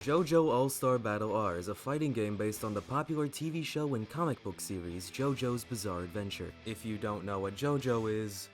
JoJo All-Star Battle R is a fighting game based on the popular TV show and comic book series JoJo's Bizarre Adventure. If you don't know what JoJo is,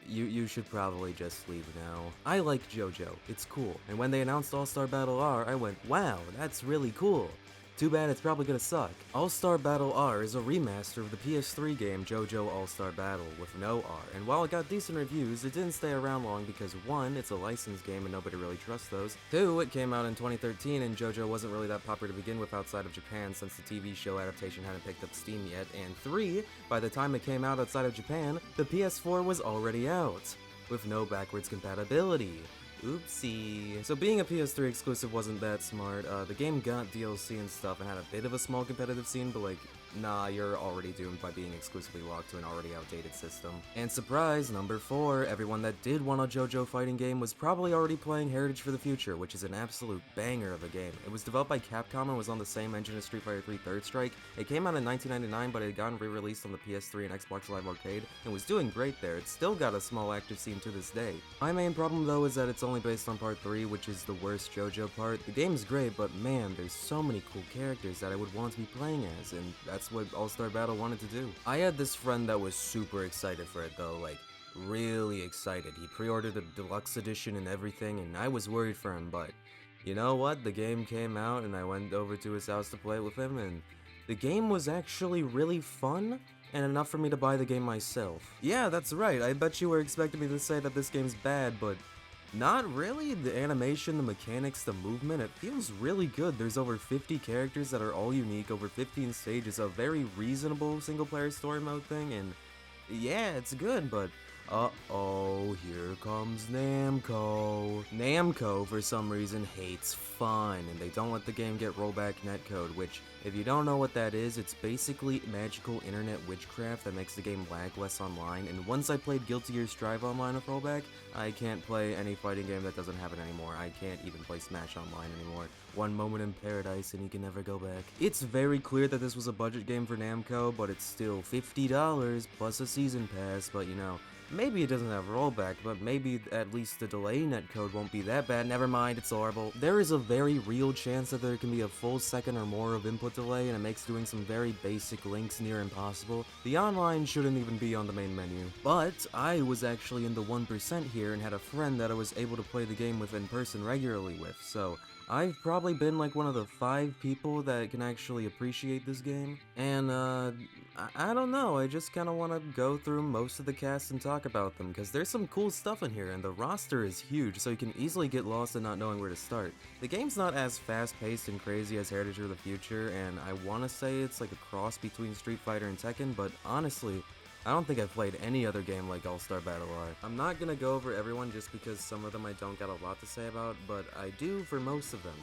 you should probably just leave now. I like JoJo, it's cool, and when they announced All-Star Battle R, I went, wow, that's really cool. Too bad it's probably gonna suck. All-Star Battle R is a remaster of the PS3 game JoJo All-Star Battle with no R, and while it got decent reviews, it didn't stay around long because 1, it's a licensed game and nobody really trusts those, 2, it came out in 2013 and JoJo wasn't really that popular to begin with outside of Japan since the TV show adaptation hadn't picked up steam yet, and 3, by the time it came out outside of Japan, the PS4 was already out, with no backwards compatibility. Oopsie. So being a PS3 exclusive wasn't that smart. The game got DLC and stuff and had a bit of a small competitive scene, but like, nah, you're already doomed by being exclusively locked to an already outdated system. And surprise, number 4, everyone that did want a JoJo fighting game was probably already playing Hertiage for the Future, which is an absolute banger of a game. It was developed by Capcom and was on the same engine as Street Fighter 3 Third Strike. It came out in 1999, but it had gotten re-released on the PS3 and Xbox Live Arcade, and was doing great there. It's still got a small active scene to this day. My main problem though is that it's only based on part 3, which is the worst JoJo part. The game's great, but man, there's so many cool characters that I would want to be playing as, and that's what All-Star Battle wanted to do. I had this friend that was super excited for it though, like, really excited. He pre-ordered the deluxe edition and everything, and I was worried for him, but you know what? The game came out and I went over to his house to play it with him, and the game was actually really fun, and enough for me to buy the game myself. Yeah, that's right, I bet you were expecting me to say that this game's bad, but not really. The animation, the mechanics, the movement, it feels really good. There's over 50 characters that are all unique, over 15 stages, a very reasonable single-player story mode thing, and yeah, it's good, but uh-oh, here comes Namco. Namco, for some reason, hates fun, and they don't let the game get rollback netcode, which, if you don't know what that is, it's basically magical internet witchcraft that makes the game lag less online, and once I played Guilty Gear Strive Online with rollback, I can't play any fighting game that doesn't have it anymore. I can't even play Smash Online anymore. One moment in paradise and you can never go back. It's very clear that this was a budget game for Namco, but it's still $50 plus a season pass, but you know, maybe it doesn't have rollback, but maybe at least the delay netcode won't be that bad. Never mind, it's horrible. There is a very real chance that there can be a full second or more of input delay, and it makes doing some very basic links near impossible. The online shouldn't even be on the main menu. But I was actually in the 1% here and had a friend that I was able to play the game with in person regularly with, so I've probably been like one of the 5 people that can actually appreciate this game, and I don't know, I just kind of want to go through most of the cast and talk about them, because there's some cool stuff in here, and the roster is huge, so you can easily get lost in not knowing where to start. The game's not as fast-paced and crazy as Hertiage of the Future, and I want to say it's like a cross between Street Fighter and Tekken, but honestly, I don't think I've played any other game like All-Star Battle R. I'm not gonna go over everyone just because some of them I don't got a lot to say about, but I do for most of them.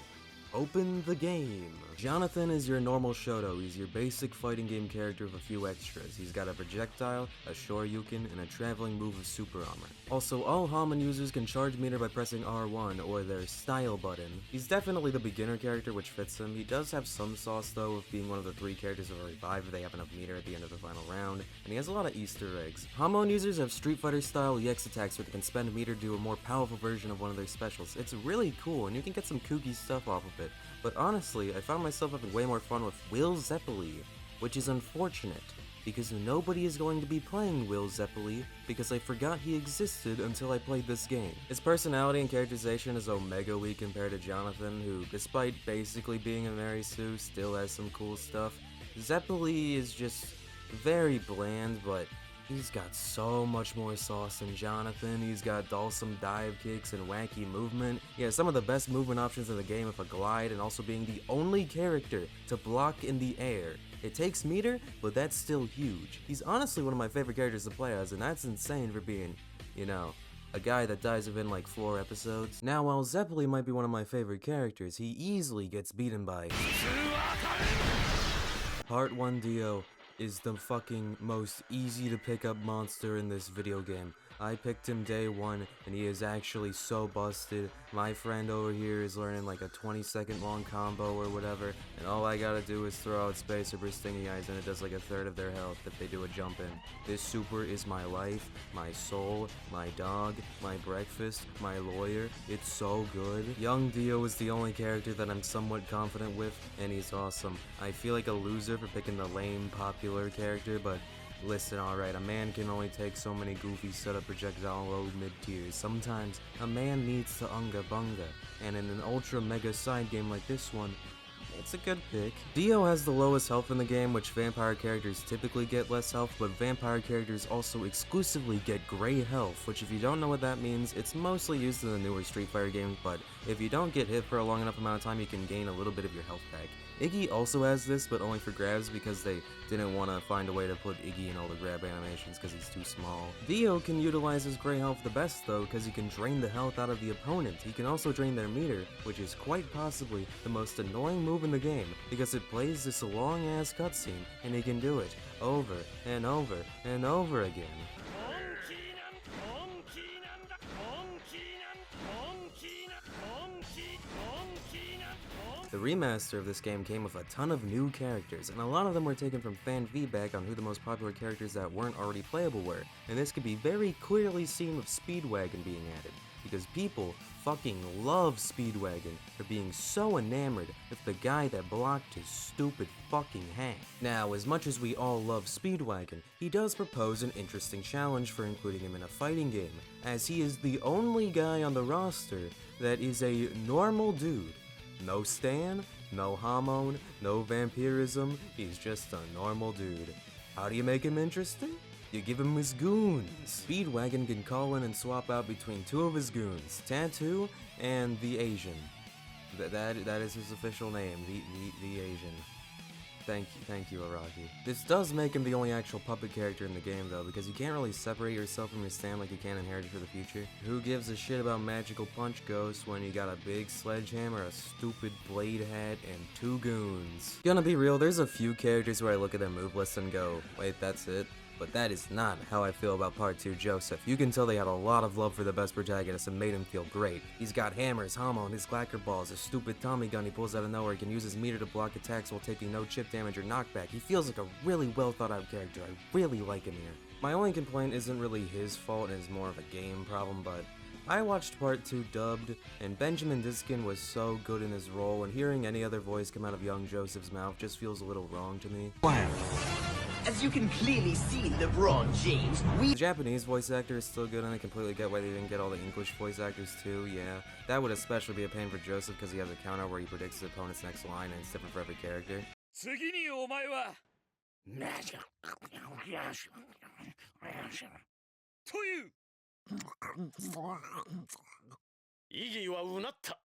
Open the game. Johnathan is your normal Shoto. He's your basic fighting game character with a few extras. He's got a projectile, a shoryuken, and a traveling move of super armor. Also, all Hamon users can charge meter by pressing R1 or their style button. He's definitely the beginner character, which fits him. He does have some sauce though, of being one of the 3 characters that revive if they have enough meter at the end of the final round, and he has a lot of Easter eggs. Hamon users have Street Fighter style EX attacks where they can spend meter to do a more powerful version of one of their specials. It's really cool, and you can get some kooky stuff off of it. But honestly, I found myself having way more fun with Will Zeppeli, which is unfortunate, because nobody is going to be playing Will Zeppeli because I forgot he existed until I played this game. His personality and characterization is omega weak compared to Johnathan, who, despite basically being a Mary Sue, still has some cool stuff. Zeppeli is just very bland, but he's got so much more sauce than Johnathan. He's got awesome dive kicks and wacky movement. He has some of the best movement options in the game with a glide, and also being the only character to block in the air. It takes meter, but that's still huge. He's honestly one of my favorite characters to play as, and that's insane for being, you know, a guy that dies within like 4 episodes. Now, while Zeppeli might be one of my favorite characters, he easily gets beaten by Part 1 Dio is the fucking most easy to pick up monster in this video game. I picked him day one, and he is actually so busted. My friend over here is learning like a 20-second long combo or whatever, and all I gotta do is throw out space or stingy eyes, and it does like a third of their health if they do a jump in. This super is my life, my soul, my dog, my breakfast, my lawyer. It's so good. Young Dio is the only character that I'm somewhat confident with, and he's awesome. I feel like a loser for picking the lame, popular character, but listen, alright, a man can only take so many goofy setup projectile low mid-tiers. Sometimes, a man needs to unga bunga, and in an ultra mega side game like this one, it's a good pick. Dio has the lowest health in the game, which vampire characters typically get less health, but vampire characters also exclusively get gray health, which if you don't know what that means, it's mostly used in the newer Street Fighter games, but if you don't get hit for a long enough amount of time, you can gain a little bit of your health back. Iggy also has this, but only for grabs because they didn't want to find a way to put Iggy in all the grab animations because he's too small. Dio can utilize his gray health the best though because he can drain the health out of the opponent. He can also drain their meter, which is quite possibly the most annoying move in the game because it plays this long ass cutscene and he can do it over and over and over again. The remaster of this game came with a ton of new characters, and a lot of them were taken from fan feedback on who the most popular characters that weren't already playable were, and this could be very clearly seen with Speedwagon being added, because people fucking love Speedwagon for being so enamored with the guy that blocked his stupid fucking hack. Now, as much as we all love Speedwagon, he does propose an interesting challenge for including him in a fighting game, as he is the only guy on the roster that is a normal dude. No stan, no hormone, no vampirism, he's just a normal dude. How do you make him interesting? You give him his goons. Speedwagon can call in and swap out between two of his goons, Tattoo and the Asian. That is his official name, the Asian. Thank you, Araki. This does make him the only actual puppet character in the game though, because you can't really separate yourself from your stand like you can in Hertiage for the Future. Who gives a shit about magical punch ghosts when you got a big sledgehammer, a stupid blade hat, and two goons? Gonna be real, there's a few characters where I look at their move list and go, wait, that's it? But that is not how I feel about Part 2 Joseph. You can tell they had a lot of love for the best protagonist and made him feel great. He's got hammers, hormone, his clacker balls, a stupid Tommy gun he pulls out of nowhere. He can use his meter to block attacks while taking no chip damage or knockback. He feels like a really well thought out character. I really like him here. My only complaint isn't really his fault and is more of a game problem, but I watched Part 2 dubbed, and Benjamin Diskin was so good in his role, and hearing any other voice come out of young Joseph's mouth just feels a little wrong to me. As you can clearly see, LeBron James, The Japanese voice actor is still good, and I completely get why they didn't get all the English voice actors too, yeah. That would especially be a pain for Joseph because he has a counter where he predicts his opponent's next line and it's different for every character.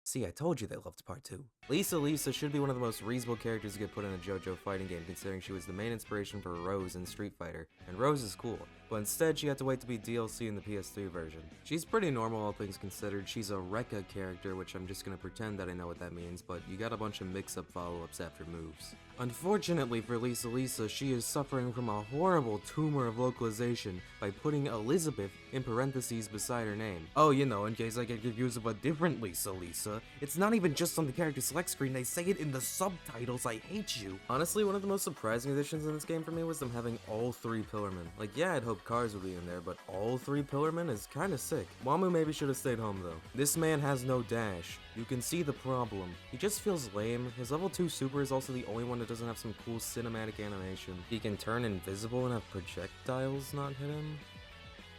See, I told you they loved Part 2. Lisa should be one of the most reasonable characters to get put in a JoJo fighting game, considering she was the main inspiration for Rose in Street Fighter, and Rose is cool, but instead she had to wait to be DLC in the PS3 version. She's pretty normal all things considered. She's a Rekka character, which I'm just gonna pretend that I know what that means, but you got a bunch of mix-up follow-ups after moves. Unfortunately for Lisa, she is suffering from a horrible tumor of localization by putting Elizabeth in parentheses beside her name. Oh, you know, in case I get confused with a different Lisa. It's not even just on the character select screen, they say it in the subtitles, I hate you. Honestly, one of the most surprising additions in this game for me was them having all three Pillarmen. Like, yeah, I'd hoped Cars would be in there, but all three Pillarmen is kinda sick. Wamu maybe should have stayed home though. This man has no dash. You can see the problem. He just feels lame. His level 2 super is also the only one that doesn't have some cool cinematic animation. He can turn invisible and have projectiles not hit him?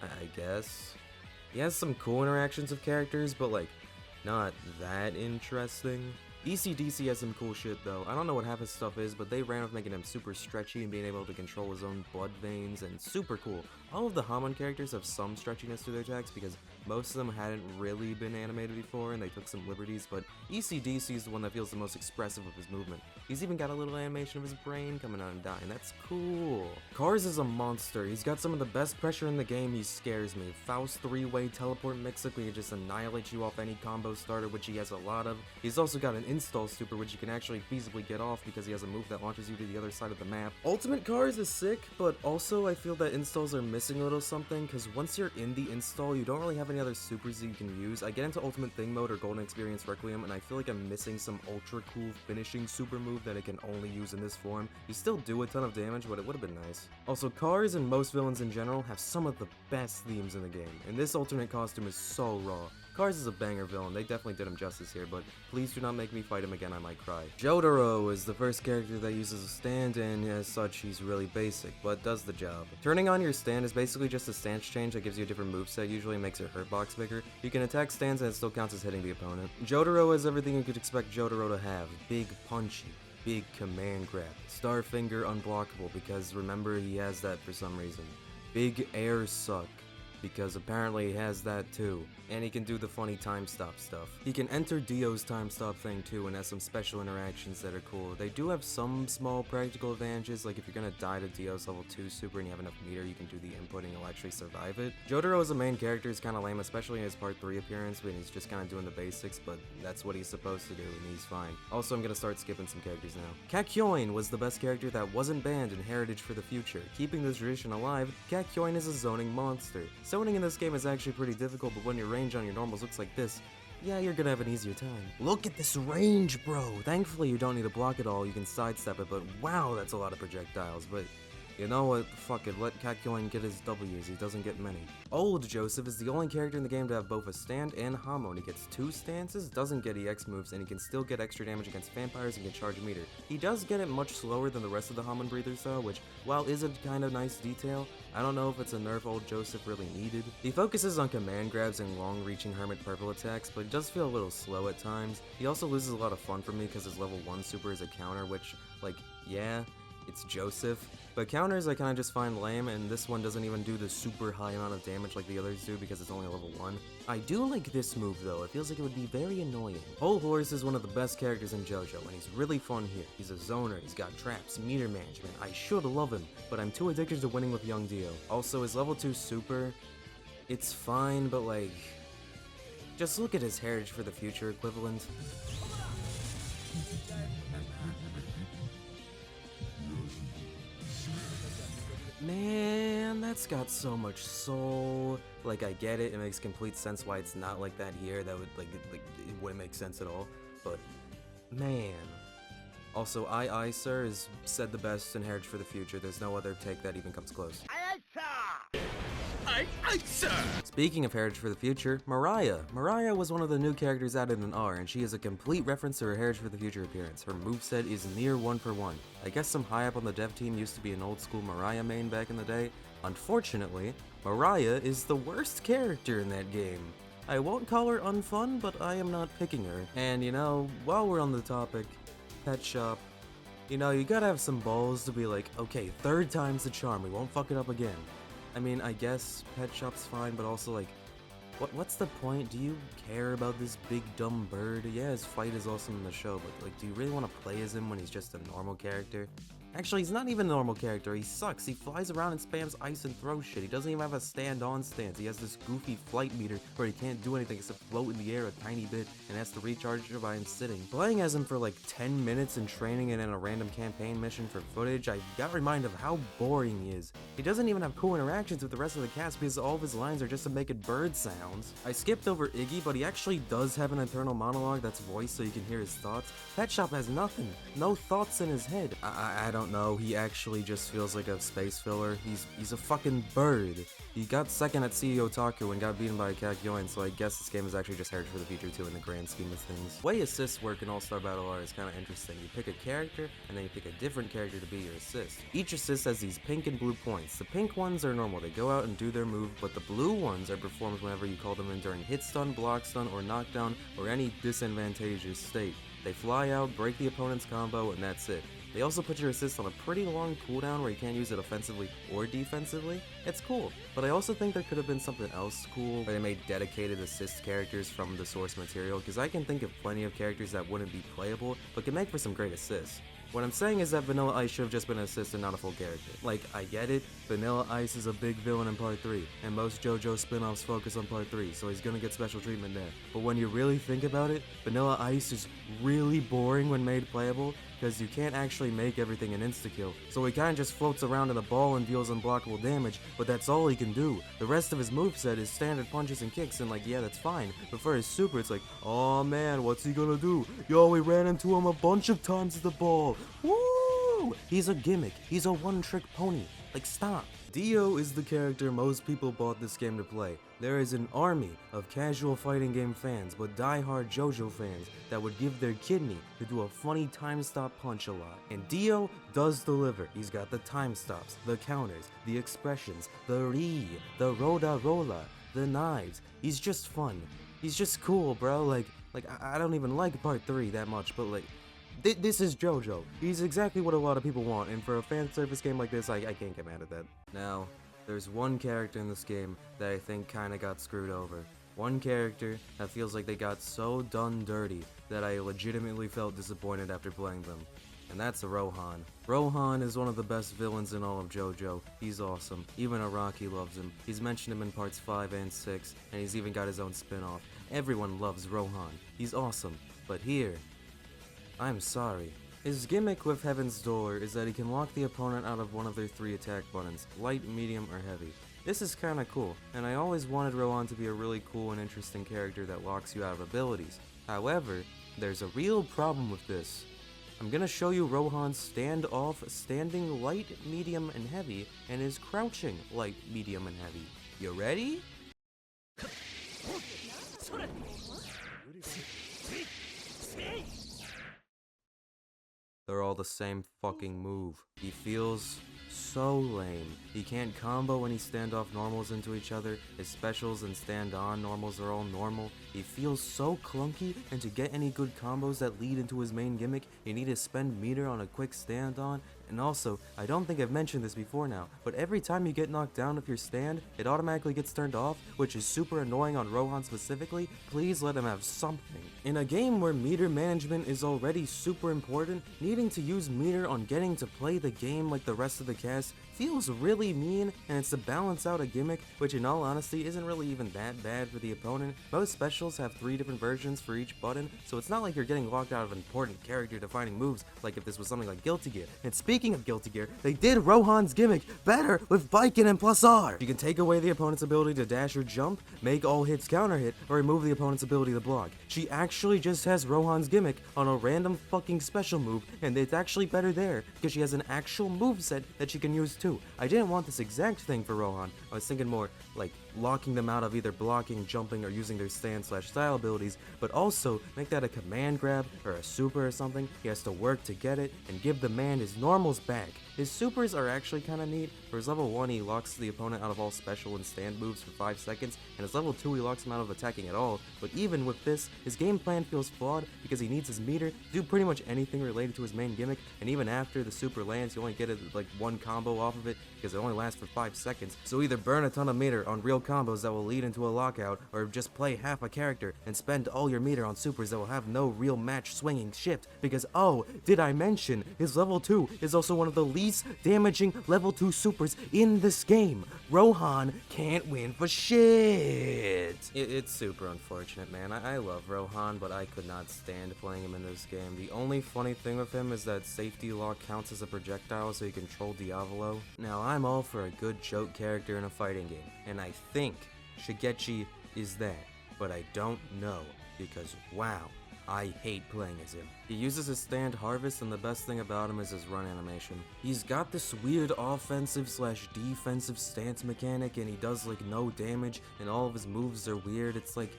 I guess. He has some cool interactions with characters, but like, not that interesting. DC has some cool shit though. I don't know what half his stuff is, but they ran with making him super stretchy and being able to control his own blood veins, and super cool. All of the Hamon characters have some stretchiness to their attacks because Most of them hadn't really been animated before, and they took some liberties, but ECDC is the one that feels the most expressive of his movement. He's even got a little animation of his brain coming out and dying. That's cool. Cars is a monster. He's got some of the best pressure in the game. He scares me. Faust 3-way teleport mix-up where he just annihilates you off any combo starter, which he has a lot of. He's also got an install super, which you can actually feasibly get off because he has a move that launches you to the other side of the map. Ultimate Cars is sick, but also I feel that installs are missing a little something, because once you're in the install, you don't really have any other supers that you can use. I get into Ultimate Thing mode or Golden Experience Requiem, and I feel like I'm missing some ultra cool finishing super move that I can only use in this form. You still do a ton of damage, but it would have been nice. Also, Cars and most villains in general have some of the best themes in the game, and this alternate costume is so raw. Cars is a banger villain, they definitely did him justice here, but please do not make me fight him again, I might cry. Jotaro is the first character that uses a stand, and as such, he's really basic, but does the job. Turning on your stand is basically just a stance change that gives you a different moveset, usually makes your hurt box bigger. You can attack stands and it still counts as hitting the opponent. Jotaro has everything you could expect Jotaro to have. Big punchy, big command grab, Starfinger unblockable because remember he has that for some reason. Big air suck, because apparently he has that too. And he can do the funny time stop stuff. He can enter Dio's time stop thing too and has some special interactions that are cool. They do have some small practical advantages, like if you're gonna die to Dio's level 2 super and you have enough meter, you can do the input and you'll actually survive it. Jotaro as a main character is kinda lame, especially in his part 3 appearance when he's just kinda doing the basics, but that's what he's supposed to do and he's fine. Also, I'm gonna start skipping some characters now. Kakyoin was the best character that wasn't banned in Hertiage for the future. Keeping the tradition alive, Kakyoin is a zoning monster. Zoning in this game is actually pretty difficult, but when your range on your normals looks like this, yeah, you're gonna have an easier time. Look at this range, bro! Thankfully you don't need to block it all, you can sidestep it, but wow, that's a lot of projectiles, but you know what, fuck it, let Kakyoin get his W's, he doesn't get many. Old Joseph is the only character in the game to have both a stand and Hamon. He gets 2 stances, doesn't get EX moves, and he can still get extra damage against vampires and can charge a meter. He does get it much slower than the rest of the Hamon breathers though, which, while is a kind of nice detail, I don't know if it's a nerf Old Joseph really needed. He focuses on command grabs and long-reaching Hermit purple attacks, but he does feel a little slow at times. He also loses a lot of fun for me because his level 1 super is a counter, which, like, yeah, it's Joseph, but counters I kinda just find lame, and this one doesn't even do the super high amount of damage like the others do because it's only level 1. I do like this move though, it feels like it would be very annoying. Whole Horse is one of the best characters in JoJo, and he's really fun here. He's a zoner, he's got traps, meter management, I should love him, but I'm too addicted to winning with young Dio. Also, his level 2 super, it's fine, but like, just look at his Hertiage for the Future equivalent. Man, that's got so much soul. Like, I get it, it makes complete sense why it's not like that here. That would, like it wouldn't make sense at all. But, man. Also, I Sir is said the best in Hertiage for the Future. There's no other take that even comes close. Speaking of Hertiage for the Future, Mariah. Mariah was one of the new characters added in R, and she is a complete reference to her Hertiage for the Future appearance. Her moveset is near 1-for-1. I guess some high up on the dev team used to be an old school Mariah main back in the day. Unfortunately, Mariah is the worst character in that game. I won't call her unfun, but I am not picking her. And you know, while we're on the topic, Pet Shop, you know, you gotta have some balls to be like, okay, 3rd time's the charm, we won't fuck it up again. I mean, I guess Pet Shop's fine, but also, like, what's the point? Do you care about this big dumb bird? Yeah, his fight is awesome in the show, but, like, do you really want to play as him when he's just a normal character? Actually, he's not even a normal character, he sucks. He flies around and spams ice and throws shit. He doesn't even have a stand-on stance. He has this goofy flight meter where he can't do anything except float in the air a tiny bit and has to recharge by him sitting. Playing as him for like 10 minutes in training and in a random campaign mission for footage, I got reminded of how boring he is. He doesn't even have cool interactions with the rest of the cast because all of his lines are just to make it bird sounds. I skipped over Iggy, but he actually does have an internal monologue that's voiced so you can hear his thoughts. Pet Shop has nothing. No thoughts in his head. I don't know, he actually just feels like a space filler. He's a fucking bird. He got second at CEO Otaku and got beaten by Kakyoin, so I guess this game is actually just Hertiage for the Future too in the grand scheme of things. The way assists work in All-Star Battle R is kinda interesting. You pick a character, and then you pick a different character to be your assist. Each assist has these pink and blue points. The pink ones are normal, they go out and do their move, but the blue ones are performed whenever you call them in during hit stun, block stun, or knockdown, or any disadvantageous state. They fly out, break the opponent's combo, and that's it. They also put your assist on a pretty long cooldown where you can't use it offensively or defensively. It's cool, but I also think there could have been something else cool where they made dedicated assist characters from the source material, because I can think of plenty of characters that wouldn't be playable, but can make for some great assists. What I'm saying is that Vanilla Ice should have just been an assist and not a full character. Like, I get it, Vanilla Ice is a big villain in Part 3, and most JoJo spin-offs focus on Part 3, so he's gonna get special treatment there. But when you really think about it, Vanilla Ice is really boring when made playable, because you can't actually make everything an insta-kill. So he kinda just floats around in a ball and deals unblockable damage, but that's all he can do. The rest of his moveset is standard punches and kicks, and like, yeah, that's fine. But for his super, it's like, oh man, what's he gonna do? Yo, we ran into him a bunch of times with the ball. Woo! He's a gimmick. He's a one-trick pony. Like, stop. Dio is the character most people bought this game to play. There is an army of casual fighting game fans, but die-hard JoJo fans that would give their kidney to do a funny time stop punch a lot. And Dio does deliver. He's got the time stops, the counters, the expressions, the the roda-rola, the knives. He's just fun. He's just cool, bro. Like I don't even like Part 3 that much, but like, this is JoJo. He's exactly what a lot of people want, and for a fan service game like this, I can't get mad at that. Now, there's one character in this game that I think kinda got screwed over. One character that feels like they got so done dirty that I legitimately felt disappointed after playing them. And that's Rohan. Rohan is one of the best villains in all of JoJo. He's awesome. Even Araki loves him. He's mentioned him in parts 5 and 6, and he's even got his own spin-off. Everyone loves Rohan. He's awesome. But here, I'm sorry. His gimmick with Heaven's Door is that he can lock the opponent out of one of their 3 attack buttons, light, medium, or heavy. This is kinda cool, and I always wanted Rohan to be a really cool and interesting character that locks you out of abilities. However, there's a real problem with this. I'm gonna show you Rohan's standoff, standing light, medium, and heavy, and his crouching light, medium, and heavy. You ready? They're all the same fucking move. He feels so lame. He can't combo when he standoff normals into each other. His specials and stand-on normals are all normal. He feels so clunky, and to get any good combos that lead into his main gimmick, you need to spend meter on a quick stand-on. And also, I don't think I've mentioned this before now, but every time you get knocked down with your stand, it automatically gets turned off, which is super annoying on Rohan specifically. Please let him have something. In a game where meter management is already super important, needing to use meter on getting to play the game like the rest of the cast feels really mean, and it's to balance out a gimmick, which in all honesty isn't really even that bad for the opponent. Most specials have 3 different versions for each button, so it's not like you're getting locked out of important character defining moves like if this was something like Guilty Gear. And speaking of Guilty Gear, they did Rohan's gimmick better with Biken and plus R. You can take away the opponent's ability to dash or jump, make all hits counter hit, or remove the opponent's ability to block. She actually just has Rohan's gimmick on a random fucking special move, and it's actually better there because she has an actual moveset that she can use too. I didn't want this exact thing for Rohan. I was thinking more like locking them out of either blocking, jumping, or using their stand/style abilities, but also make that a command grab or a super or something. He has to work to get it and give the man his normals back. His supers are actually kinda neat. For his level 1, he locks the opponent out of all special and stand moves for 5 seconds, and his level 2, he locks him out of attacking at all. But even with this, his game plan feels flawed because he needs his meter to do pretty much anything related to his main gimmick, and even after the super lands, you only get like 1 combo off of it because it only lasts for 5 seconds. So either burn a ton of meter on real combos that will lead into a lockout, or just play half a character and spend all your meter on supers that will have no real match swinging shift, because oh, did I mention his level 2 is also one of the least damaging level 2 supers in this game. Rohan can't win for shit. It's super unfortunate, man. I love Rohan, but I could not stand playing him in this game. The only funny thing with him is that safety lock counts as a projectile so you can troll Diavolo. Now, I'm all for a good joke character in a fighting game, and I think Shigechi is that, but I don't know, because wow, I hate playing as him. He uses his stand harvest, and the best thing about him is his run animation. He's got this weird offensive/defensive stance mechanic, and he does like no damage, and all of his moves are weird. It's like,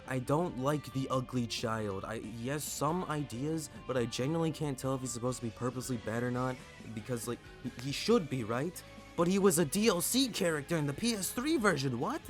I don't like the ugly child. He has some ideas, but I genuinely can't tell if he's supposed to be purposely bad or not, because like, he should be, right? But he was a DLC character in the PS3 version, what?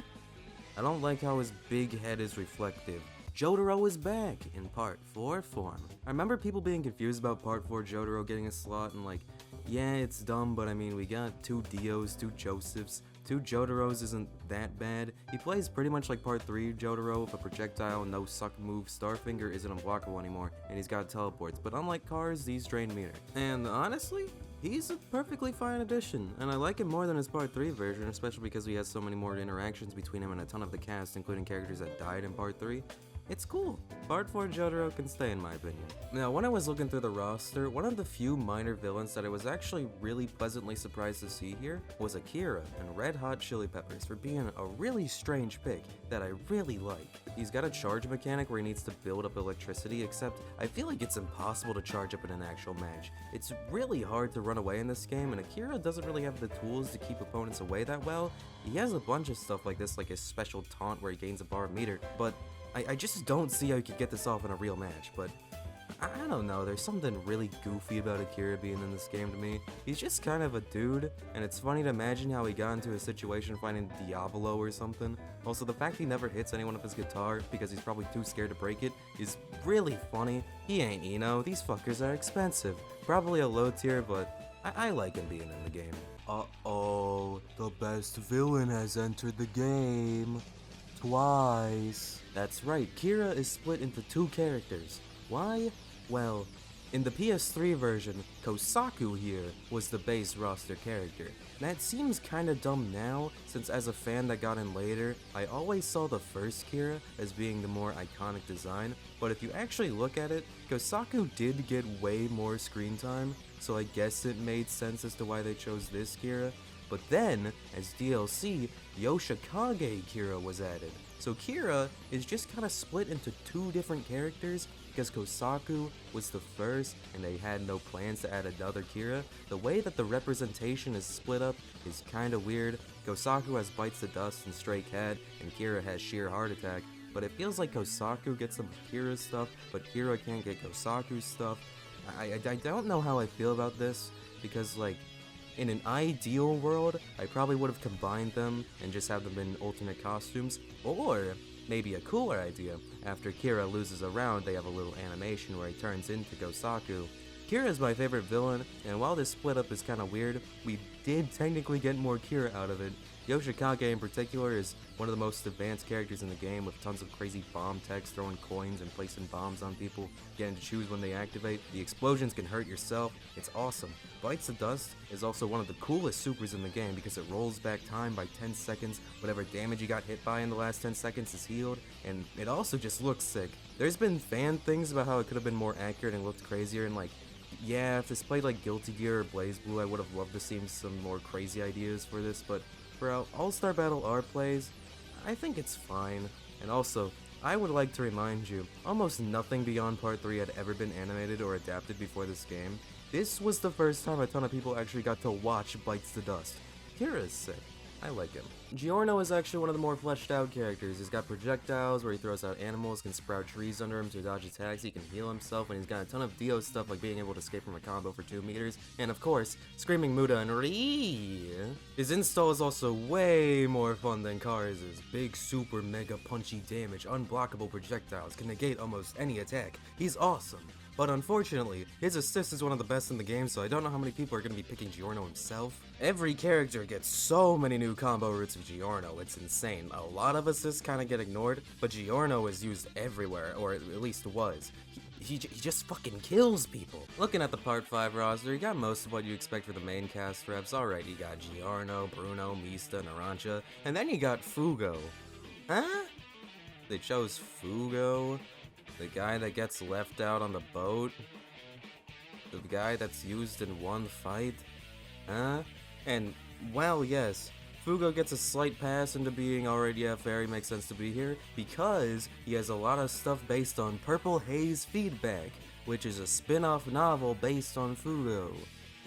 I don't like how his big head is reflective. Jotaro is back in Part 4 form. I remember people being confused about Part 4 Jotaro getting a slot and like, yeah, it's dumb, but I mean, we got 2 Dios, 2 Josephs, 2 Jotaros isn't that bad. He plays pretty much like Part 3 Jotaro with a projectile, no suck move, Starfinger isn't unblockable anymore, and he's got teleports, but unlike Cars, these drain meter. And honestly, he's a perfectly fine addition, and I like him more than his Part 3 version, especially because he has so many more interactions between him and a ton of the cast, including characters that died in Part 3. It's cool. Part 4 Jotaro can stay in my opinion. Now, when I was looking through the roster, one of the few minor villains that I was actually really pleasantly surprised to see here was Akira and Red Hot Chili Peppers for being a really strange pick that I really like. He's got a charge mechanic where he needs to build up electricity, except I feel like it's impossible to charge up in an actual match. It's really hard to run away in this game, and Akira doesn't really have the tools to keep opponents away that well. He has a bunch of stuff like this, like his special taunt where he gains a bar meter, but I just don't see how you could get this off in a real match, but I don't know, there's something really goofy about Akira being in this game to me. He's just kind of a dude, and it's funny to imagine how he got into a situation finding Diablo or something. Also, the fact he never hits anyone with his guitar because he's probably too scared to break it is really funny. He ain't Eno, these fuckers are expensive. Probably a low tier, but I like him being in the game. Uh-oh, the best villain has entered the game. Twice. That's right, Kira is split into 2 characters. Why? Well, in the PS3 version, Kosaku here was the base roster character. That seems kinda dumb now, since as a fan that got in later, I always saw the first Kira as being the more iconic design, but if you actually look at it, Kosaku did get way more screen time, so I guess it made sense as to why they chose this Kira. But then, as DLC, Yoshikage Kira was added. So Kira is just kind of split into 2 different characters because Kosaku was the first and they had no plans to add another Kira. The way that the representation is split up is kind of weird. Kosaku has Bites the Dust and Stray Cat, and Kira has Sheer Heart Attack. But it feels like Kosaku gets some of Kira's stuff, but Kira can't get Kosaku's stuff. I don't know how I feel about this, because like, in an ideal world, I probably would have combined them and just have them in alternate costumes, or maybe a cooler idea, after Kira loses a round they have a little animation where he turns into Kosaku. Kira is my favorite villain, and while this split up is kinda weird, we did technically get more Kira out of it. Yoshikage in particular is one of the most advanced characters in the game with tons of crazy bomb techs, throwing coins and placing bombs on people, getting to choose when they activate. The explosions can hurt yourself, it's awesome. Bites the Dust is also one of the coolest supers in the game because it rolls back time by 10 seconds, whatever damage you got hit by in the last 10 seconds is healed, and it also just looks sick. There's been fan things about how it could have been more accurate and looked crazier, and like, yeah, if this played like Guilty Gear or BlazBlue, I would have loved to see some more crazy ideas for this, but for how All-Star Battle R plays, I think it's fine. And also, I would like to remind you, almost nothing beyond Part 3 had ever been animated or adapted before this game. This was the first time a ton of people actually got to watch Bites the Dust. Kira is sick. I like him. Giorno is actually one of the more fleshed out characters. He's got projectiles where he throws out animals, can sprout trees under him to dodge attacks, he can heal himself, and he's got a ton of Dio stuff like being able to escape from a combo for 2 meters, and of course, Screaming Muda and Ree. His install is also way more fun than Cars'. Big, super, mega punchy damage, unblockable projectiles, can negate almost any attack. He's awesome. But unfortunately, his assist is one of the best in the game, so I don't know how many people are going to be picking Giorno himself. Every character gets so many new combo routes of Giorno, it's insane. A lot of assists kind of get ignored, but Giorno is used everywhere, or at least was. He just fucking kills people. Looking at the Part 5 roster, you got most of what you expect for the main cast reps. Alright, you got Giorno, Bruno, Mista, Narancia, and then you got Fugo. Huh? They chose Fugo? The guy that gets left out on the boat? The guy that's used in one fight? Huh? And, well, yes, Fugo gets a slight pass into being alright, yeah, Fairy makes sense to be here, because he has a lot of stuff based on Purple Haze Feedback, which is a spin-off novel based on Fugo.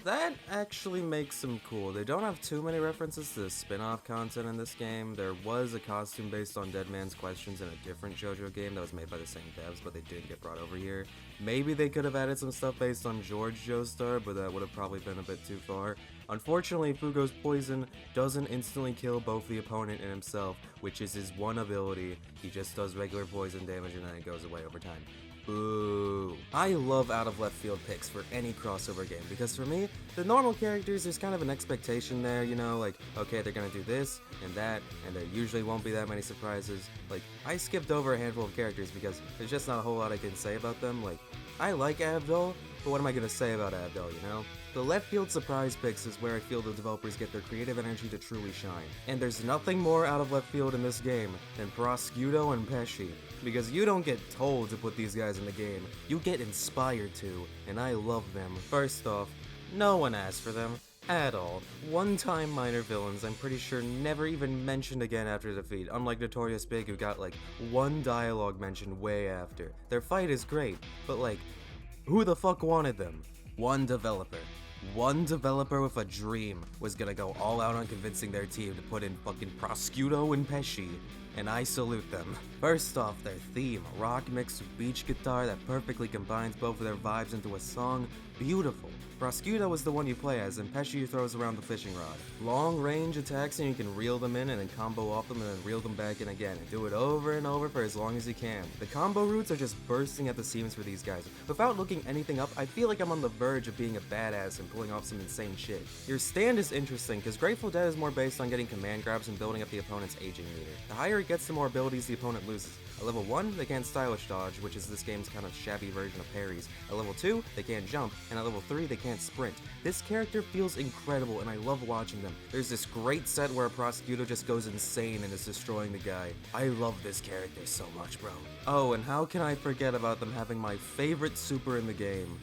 That actually makes them cool. They don't have too many references to the spin-off content in this game. There was a costume based on Dead Man's Questions in a different JoJo game that was made by the same devs, but they didn't get brought over here. Maybe they could have added some stuff based on George Joestar, but that would have probably been a bit too far. Unfortunately, Fugo's poison doesn't instantly kill both the opponent and himself, which is his one ability. He just does regular poison damage and then it goes away over time. Boo. I love out of left field picks for any crossover game because for me, the normal characters, there's kind of an expectation there, you know, like, okay, they're gonna do this and that, and there usually won't be that many surprises. Like, I skipped over a handful of characters because there's just not a whole lot I can say about them. Like, I like Abdul, but what am I gonna say about Abdul, you know? The left field surprise picks is where I feel the developers get their creative energy to truly shine. And there's nothing more out of left field in this game than Prosciutto and Pesci. Because you don't get told to put these guys in the game, you get inspired to, and I love them. First off, no one asked for them. At all. One-time minor villains, I'm pretty sure never even mentioned again after defeat, unlike Notorious Big who got like one dialogue mention way after. Their fight is great, but like, who the fuck wanted them? One developer with a dream was gonna go all out on convincing their team to put in fucking Prosciutto and Pesci, and I salute them. First off, their theme, rock mixed with beach guitar that perfectly combines both of their vibes into a song, beautiful. Prosciutto is the one you play as, and Pesci throws around the fishing rod. Long range attacks and you can reel them in and then combo off them and then reel them back in again, and do it over and over for as long as you can. The combo routes are just bursting at the seams for these guys. Without looking anything up, I feel like I'm on the verge of being a badass and pulling off some insane shit. Your stand is interesting, because Grateful Dead is more based on getting command grabs and building up the opponent's aging meter. The higher it gets, the more abilities the opponent loses. At level 1, they can't stylish dodge, which is this game's kind of shabby version of parries. At level 2, they can't jump, and at level 3, they can't sprint. This character feels incredible, and I love watching them. There's this great set where a Prosciutto just goes insane and is destroying the guy. I love this character so much, bro. Oh, and how can I forget about them having my favorite super in the game?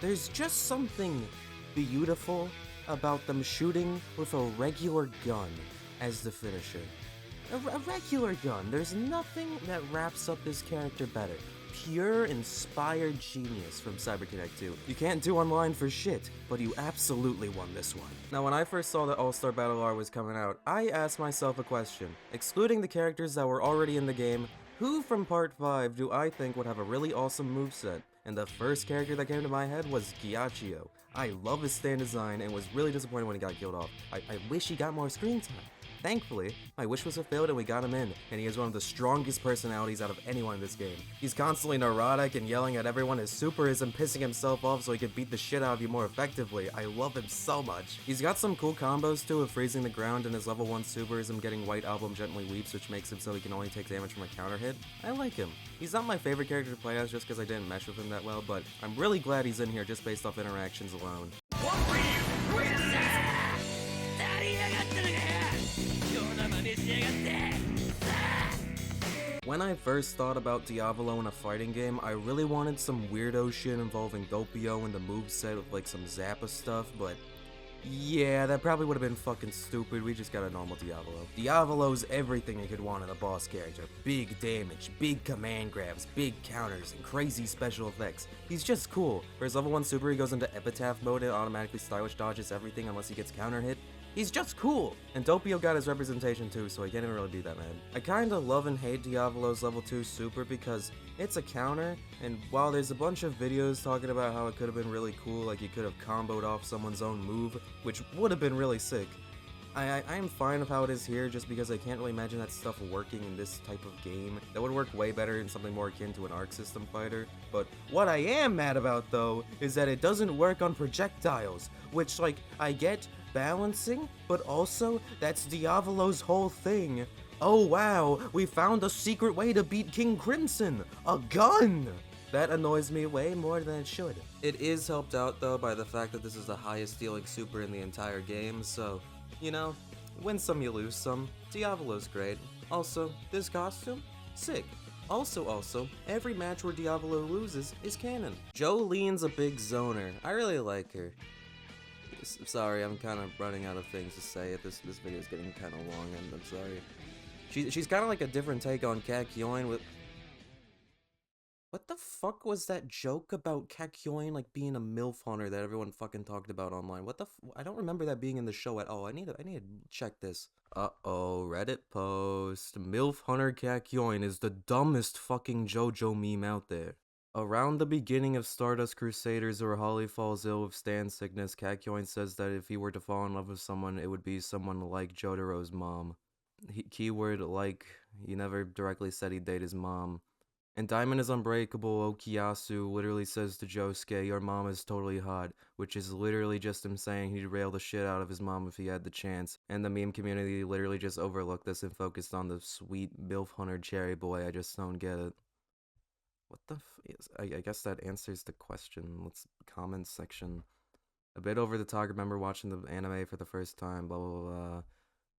There's just something beautiful about them shooting with a regular gun as the finisher. A regular gun. There's nothing that wraps up this character better. Pure, inspired genius from CyberConnect 2. You can't do online for shit, but you absolutely won this one. Now, when I first saw that All-Star Battle R was coming out, I asked myself a question. Excluding the characters that were already in the game, who from Part 5 do I think would have a really awesome moveset? And the first character that came to my head was Gyachio. I love his stand design and was really disappointed when he got killed off. I wish he got more screen time. Thankfully, my wish was fulfilled and we got him in, and he is one of the strongest personalities out of anyone in this game. He's constantly neurotic and yelling at everyone. His super is him pissing himself off so he can beat the shit out of you more effectively. I love him so much. He's got some cool combos too of freezing the ground, and his level 1 super is him getting White Album Gently Weeps, which makes him so he can only take damage from a counter hit. I like him. He's not my favorite character to play as just because I didn't mesh with him that well, but I'm really glad he's in here just based off interactions alone. When I first thought about Diavolo in a fighting game, I really wanted some weirdo shit involving Doppio and the moveset with like some Zappa stuff, but yeah, that probably would have been fucking stupid. We just got a normal Diavolo. Diavolo's everything you could want in a boss character. Big damage, big command grabs, big counters, and crazy special effects. He's just cool. For his level 1 super, he goes into Epitaph mode and automatically stylish dodges everything unless he gets counter hit. He's just cool! And Doppio got his representation too, so I can't even really be that mad. I kinda love and hate Diavolo's level 2 super because it's a counter, and while there's a bunch of videos talking about how it could have been really cool, like you could have comboed off someone's own move, which would have been really sick, I am fine with how it is here just because I can't really imagine that stuff working in this type of game. That would work way better in something more akin to an arc system fighter. But what I am mad about though is that it doesn't work on projectiles, which like I get balancing, but also that's Diavolo's whole thing. Oh wow, we found a secret way to beat King Crimson! A gun! That annoys me way more than it should. It is helped out though by the fact that this is the highest dealing super in the entire game, so you know, win some you lose some. Diavolo's great. Also, this costume? Sick. Also, every match where Diavolo loses is canon. Jolene's a big zoner. I really like her. Sorry, I'm kind of running out of things to say. This video is getting kind of long, and I'm sorry. She's kind of like a different take on Kakyoin with... What the fuck was that joke about Kakyoin like being a MILF hunter that everyone fucking talked about online? What the I don't remember that being in the show at all. I need to check this. Uh-oh, Reddit post. MILF hunter Kakyoin is the dumbest fucking JoJo meme out there. Around the beginning of Stardust Crusaders or Holly falls ill with stand sickness, Kakyoin says that if he were to fall in love with someone, it would be someone like Jotaro's mom. Keyword like, he never directly said he'd date his mom. And Diamond is Unbreakable, Okiyasu literally says to Josuke, your mom is totally hot, which is literally just him saying he'd rail the shit out of his mom if he had the chance. And the meme community literally just overlooked this and focused on the sweet MILF hunter cherry boy. I just don't get it. What the I guess that answers the question. Let's comment section. A bit over the top, remember watching the anime for the first time, blah blah blah.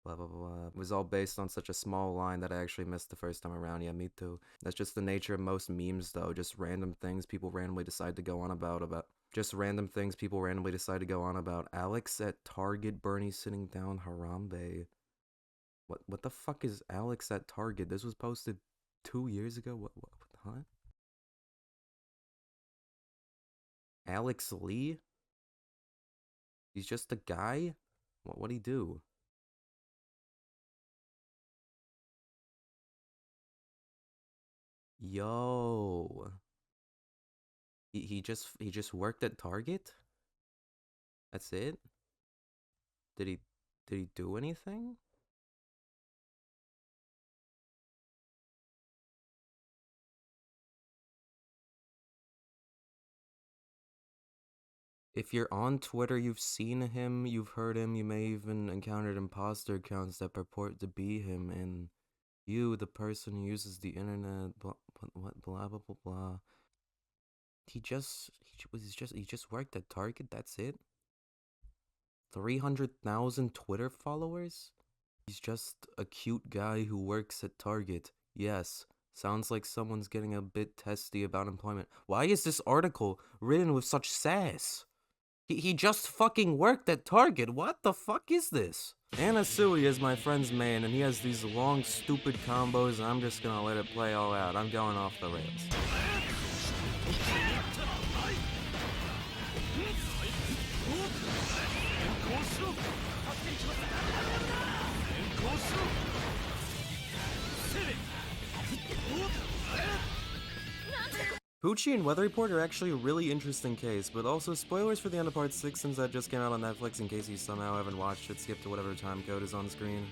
Blah blah blah. It was all based on such a small line that I actually missed the first time around. Yeah, me too. That's just the nature of most memes though. Just random things people randomly decide to go on about. Just random things people randomly decide to go on about. Alex at Target, Bernie sitting down, Harambe. What the fuck is Alex at Target? This was posted 2 years ago? What huh? Alex Lee? He's just a guy? What'd he do? Yo. He just worked at Target? That's it? Did he do anything? If you're on Twitter, you've seen him, you've heard him, you may even encountered imposter accounts that purport to be him, and you, the person who uses the internet, blah blah blah blah. He just worked at Target. That's it. 300,000 Twitter followers. He's just a cute guy who works at Target. Yes, sounds like someone's getting a bit testy about employment. Why is this article written with such sass? He just fucking worked at Target. What the fuck is this? Anasui is my friend's main, and he has these long, stupid combos, and I'm just gonna let it play all out. I'm going off the rails. Poochie and Weather Report are actually a really interesting case, but also spoilers for the end of part 6 since that just came out on Netflix in case you somehow haven't watched it, skip to whatever time code is on screen.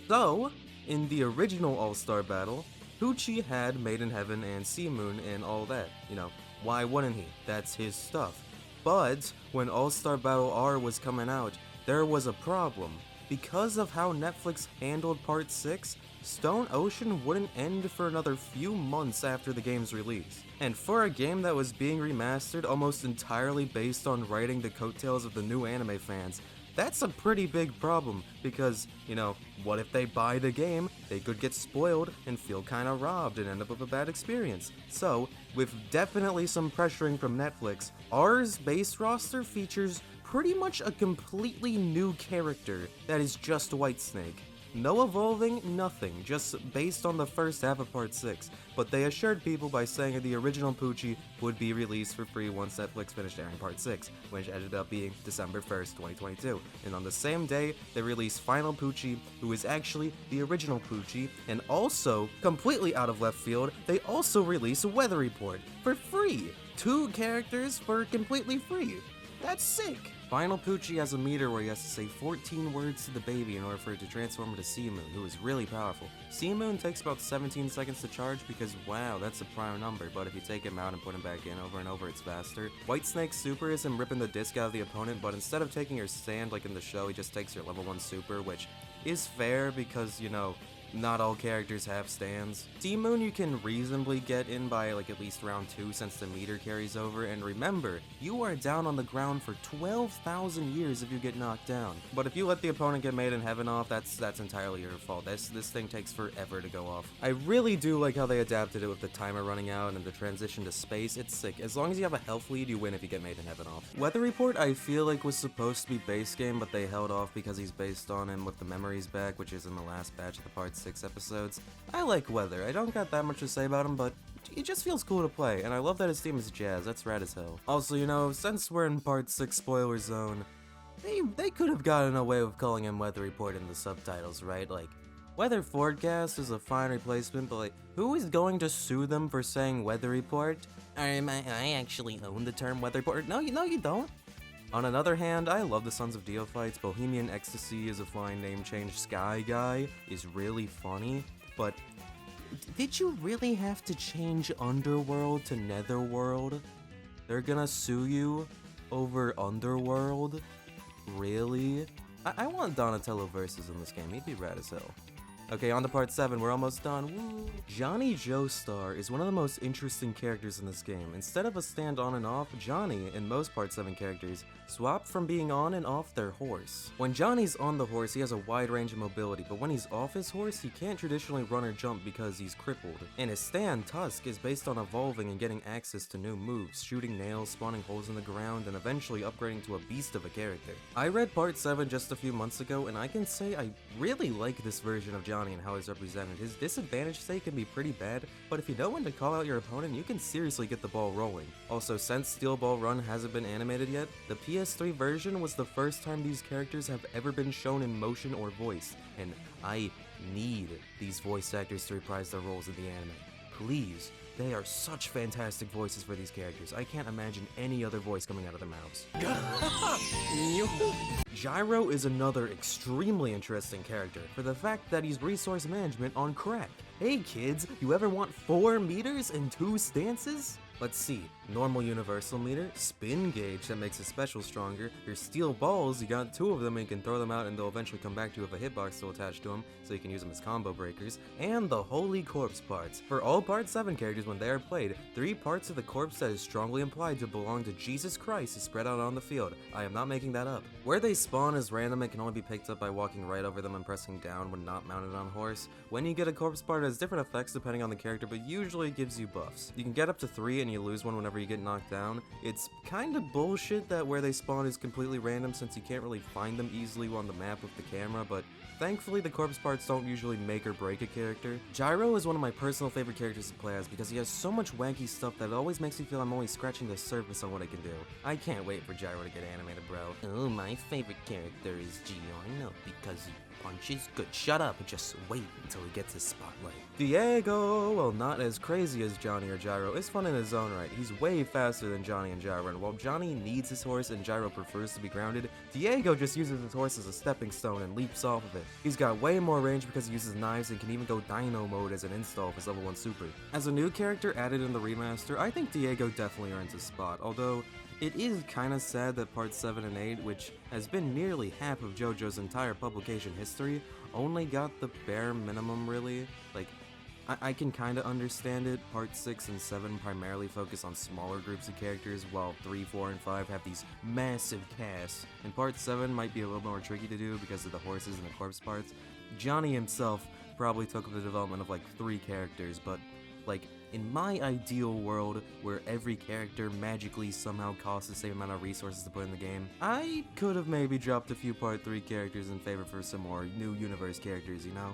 So, in the original All-Star Battle, Poochie had Made in Heaven and Sea Moon and all that. You know, why wouldn't he? That's his stuff. But, when All-Star Battle R was coming out, there was a problem. Because of how Netflix handled part 6, Stone Ocean wouldn't end for another few months after the game's release. And for a game that was being remastered almost entirely based on riding the coattails of the new anime fans, that's a pretty big problem because, you know, what if they buy the game, they could get spoiled and feel kinda robbed and end up with a bad experience. So, with definitely some pressuring from Netflix, R's base roster features pretty much a completely new character that is just Whitesnake. No evolving, nothing, just based on the first half of part 6, but they assured people by saying the original Poochie would be released for free once Netflix finished airing part 6, which ended up being December 1st, 2022, and on the same day, they released Final Poochie, who is actually the original Poochie, and also, completely out of left field, they also released Weather Report for free! 2 characters for completely free! That's sick! Final Poochie has a meter where he has to say 14 words to the baby in order for it to transform into Sea Moon, who is really powerful. Sea Moon takes about 17 seconds to charge because, wow, that's a prime number, but if you take him out and put him back in over and over, it's faster. Whitesnake's super is him ripping the disc out of the opponent, but instead of taking your stand like in the show, he just takes your level 1 super, which is fair because, you know, not all characters have stands. D-Moon you can reasonably get in by like at least round 2 since the meter carries over, and remember, you are down on the ground for 12,000 years if you get knocked down. But if you let the opponent get made in heaven off, that's entirely your fault. This thing takes forever to go off. I really do like how they adapted it with the timer running out and the transition to space. It's sick. As long as you have a health lead, you win if you get made in heaven off. Weather Report I feel like was supposed to be base game, but they held off because he's based on him with the memories back, which is in the last batch of the part 6 episodes. I like Weather. I don't got that much to say about him, but it just feels cool to play, and I love that his theme is jazz. That's rad as hell. Also, you know, since we're in part 6 spoiler zone, they could have gotten away with calling him Weather Report in the subtitles, right? Like, Weather Forecast is a fine replacement, but like, who is going to sue them for saying Weather Report? I actually own the term Weather Report. No, you don't. On another hand, I love the Sons of Dio fights. Bohemian Ecstasy is a fine name change. Sky Guy is really funny, but did you really have to change Underworld to Netherworld? They're gonna sue you over Underworld? Really? I want Donatello versus in this game. He'd be rad as hell. Okay, on to part 7, we're almost done. Woo! Johnny Joestar is one of the most interesting characters in this game. Instead of a stand on and off, Johnny, and most part 7 characters, swap from being on and off their horse. When Johnny's on the horse, he has a wide range of mobility, but when he's off his horse, he can't traditionally run or jump because he's crippled. And his stand, Tusk, is based on evolving and getting access to new moves, shooting nails, spawning holes in the ground, and eventually upgrading to a beast of a character. I read part 7 just a few months ago, and I can say I really like this version of Johnny and how he's represented. His disadvantage state can be pretty bad, but if you know when to call out your opponent, you can seriously get the ball rolling. Also, since Steel Ball Run hasn't been animated yet, the PS3 version was the first time these characters have ever been shown in motion or voice, and I need these voice actors to reprise their roles in the anime. Please. They are such fantastic voices for these characters. I can't imagine any other voice coming out of their mouths. Gyro is another extremely interesting character for the fact that he's resource management on crack. Hey kids, you ever want 4 meters and 2 stances? Let's see, normal universal meter, spin gauge that makes his special stronger, your steel balls, you got 2 of them and you can throw them out and they'll eventually come back to you with a hitbox still attached to them, so you can use them as combo breakers, and the holy corpse parts. For all part 7 characters when they are played, 3 parts of the corpse that is strongly implied to belong to Jesus Christ is spread out on the field. I am not making that up. Where they spawn is random and can only be picked up by walking right over them and pressing down when not mounted on horse. When you get a corpse part, it has different effects depending on the character, but usually it gives you buffs. You can get up to 3 and you lose one whenever you get knocked down. It's kind of bullshit that where they spawn is completely random since you can't really find them easily on the map with the camera, but thankfully the corpse parts don't usually make or break a character. Gyro is one of my personal favorite characters to play as because he has so much wanky stuff that it always makes me feel I'm only scratching the surface on what I can do. I can't wait for Gyro to get animated, bro. Oh, my favorite character is Giorno because he punches good. Shut up and just wait until he gets his spotlight. Diego, well, not as crazy as Johnny or Gyro, is fun in his own right. He's way faster than Johnny and Gyro, and while Johnny needs his horse and Gyro prefers to be grounded, Diego just uses his horse as a stepping stone and leaps off of it. He's got way more range because he uses knives and can even go Dino mode as an install of his level 1 super. As a new character added in the remaster, I think Diego definitely earns his spot, although it is kinda sad that parts 7 and 8, which has been nearly half of JoJo's entire publication history, only got the bare minimum really. Like, I can kinda understand it. Part 6 and 7 primarily focus on smaller groups of characters, while 3, 4, and 5 have these massive casts. And part 7 might be a little more tricky to do because of the horses and the corpse parts. Johnny himself probably took the development of like 3 characters, but like, in my ideal world, where every character magically somehow costs the same amount of resources to put in the game, I could have maybe dropped a few part 3 characters in favor for some more new universe characters, you know?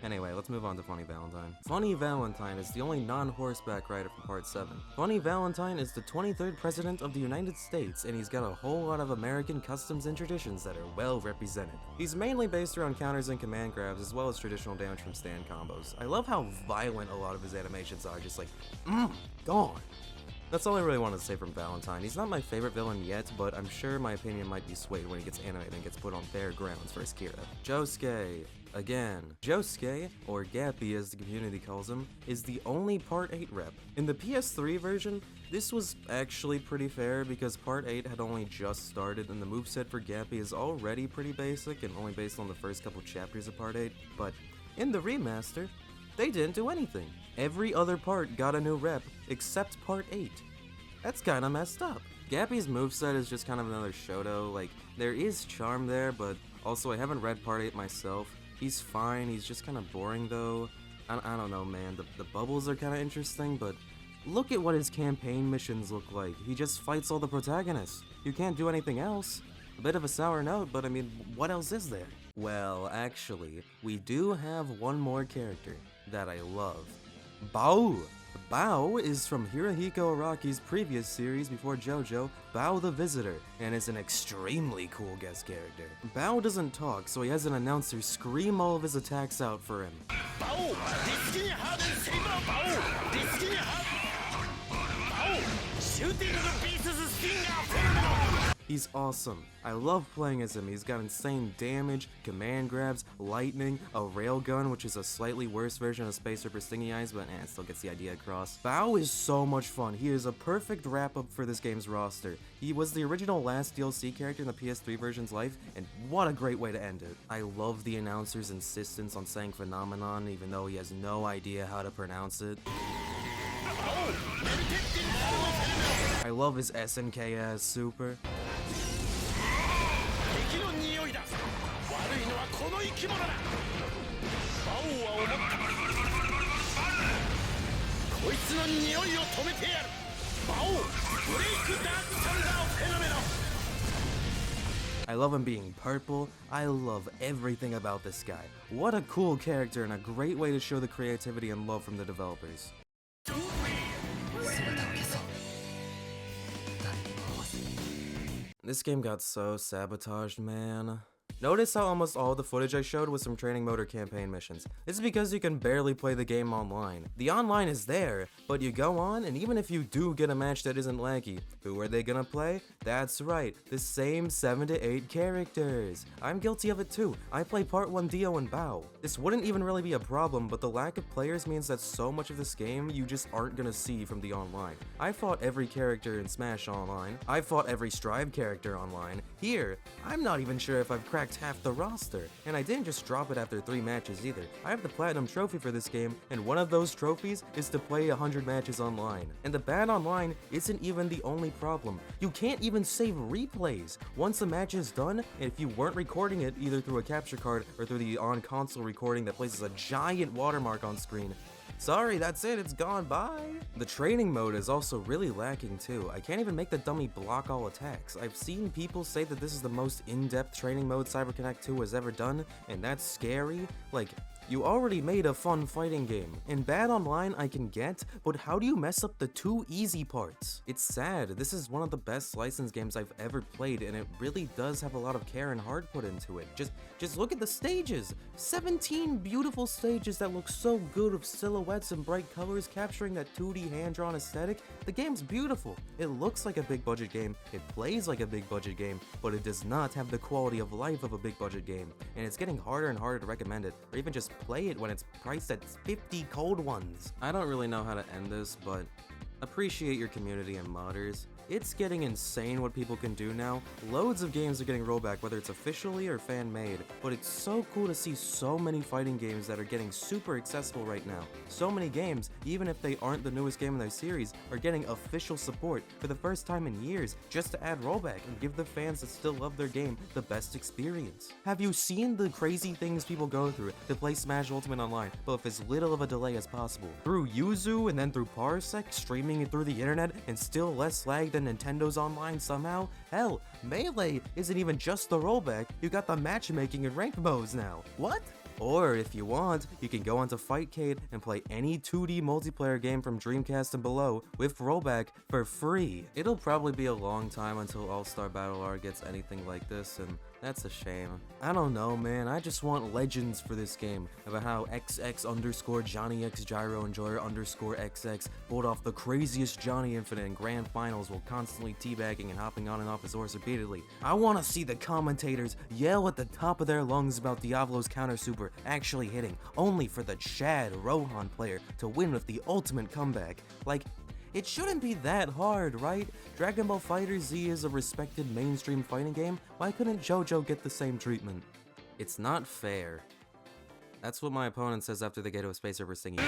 Anyway, let's move on to Funny Valentine. Funny Valentine is the only non-horseback rider from Part 7. Funny Valentine is the 23rd President of the United States, and he's got a whole lot of American customs and traditions that are well represented. He's mainly based around counters and command grabs, as well as traditional damage from stand combos. I love how violent a lot of his animations are, just like, gone. That's all I really wanted to say from Valentine. He's not my favorite villain yet, but I'm sure my opinion might be swayed when he gets animated and gets put on fair grounds for his Kira. Josuke. Again. Josuke, or Gappy as the community calls him, is the only Part 8 rep. In the PS3 version, this was actually pretty fair because Part 8 had only just started and the moveset for Gappy is already pretty basic and only based on the first couple chapters of Part 8, but In the remaster, they didn't do anything. Every other part got a new rep except Part 8. That's kinda messed up. Gappy's moveset is just kind of another Shoto. Like, there is charm there, but also I haven't read Part 8 myself. He's fine, he's just kinda boring though. I don't know, man. The bubbles are kinda interesting, but look at what his campaign missions look like. He just fights all the protagonists. You can't do anything else. A bit of a sour note, but I mean, what else is there? Well, actually, we do have one more character that I love. Bao! Bao is from Hirohiko Araki's previous series before JoJo, Bao the Visitor, and is an extremely cool guest character. Bao doesn't talk, so he has an announcer scream all of his attacks out for him. Bao! He's awesome. I love playing as him. He's got insane damage, command grabs, lightning, a railgun, which is a slightly worse version of Space Ripper Stingy Eyes, but it still gets the idea across. Bao is so much fun. He is a perfect wrap-up for this game's roster. He was the original last DLC character in the PS3 version's life, and what a great way to end it. I love the announcer's insistence on saying phenomenon, even though he has no idea how to pronounce it. I love his SNK as super. I love him being purple. I love everything about this guy. What a cool character and a great way to show the creativity and love from the developers. This game got so sabotaged, man. Notice how almost all the footage I showed was from training mode or campaign missions. This is because you can barely play the game online. The online is there, but you go on, and even if you do get a match that isn't laggy, who are they gonna play? That's right, the same 7 to 8 characters. I'm guilty of it too. I play Part 1 Dio and Bao. This wouldn't even really be a problem, but the lack of players means that so much of this game you just aren't gonna see from the online. I fought every character in Smash online. I fought every Strive character online. Here, I'm not even sure if I've cracked half the roster, and I didn't just drop it after 3 matches either. I have the platinum trophy for this game, and one of those trophies is to play 100 matches online. And the bad online isn't even the only problem. You can't even save replays. Once a match is done, and if you weren't recording it either through a capture card or through the on-console recording that places a giant watermark on screen, sorry, that's it, it's gone, bye. The training mode is also really lacking too. I can't even make the dummy block all attacks. I've seen people say that this is the most in-depth training mode CyberConnect 2 has ever done, and that's scary. Like, you already made a fun fighting game. In bad online I can get, but how do you mess up the 2 easy parts? It's sad. This is one of the best licensed games I've ever played, and it really does have a lot of care and heart put into it. Just look at the stages. 17 beautiful stages that look so good with silhouettes and bright colors capturing that 2D hand-drawn aesthetic. The game's beautiful. It looks like a big budget game, it plays like a big budget game, but it does not have the quality of life of a big budget game, and it's getting harder and harder to recommend it, or even just play it when it's priced at 50 cold ones. I don't really know how to end this, but appreciate your community and modders. It's getting insane what people can do now. Loads of games are getting rollback, whether it's officially or fan-made, but it's so cool to see so many fighting games that are getting super accessible right now. So many games, even if they aren't the newest game in their series, are getting official support for the first time in years just to add rollback and give the fans that still love their game the best experience. Have you seen the crazy things people go through to play Smash Ultimate Online, but with as little of a delay as possible? Through Yuzu and then through Parsec, streaming it through the internet, and still less lag than Nintendo's online somehow? Hell, Melee isn't even just the rollback, you got the matchmaking and ranked modes now. What? Or, if you want, you can go onto Fightcade and play any 2D multiplayer game from Dreamcast and below with rollback for free. It'll probably be a long time until All-Star Battle R gets anything like this, and that's a shame. I don't know, man, I just want legends for this game about how XX_JohnnyXGyroEnjoyer_XX pulled off the craziest Johnny Infinite in grand finals while constantly teabagging and hopping on and off his horse repeatedly. I want to see the commentators yell at the top of their lungs about Diablo's counter super actually hitting, only for the Chad Rohan player to win with the ultimate comeback. Like, it shouldn't be that hard, right? Dragon Ball FighterZ is a respected mainstream fighting game. Why couldn't JoJo get the same treatment? It's not fair. That's what my opponent says after they get to a space over singing.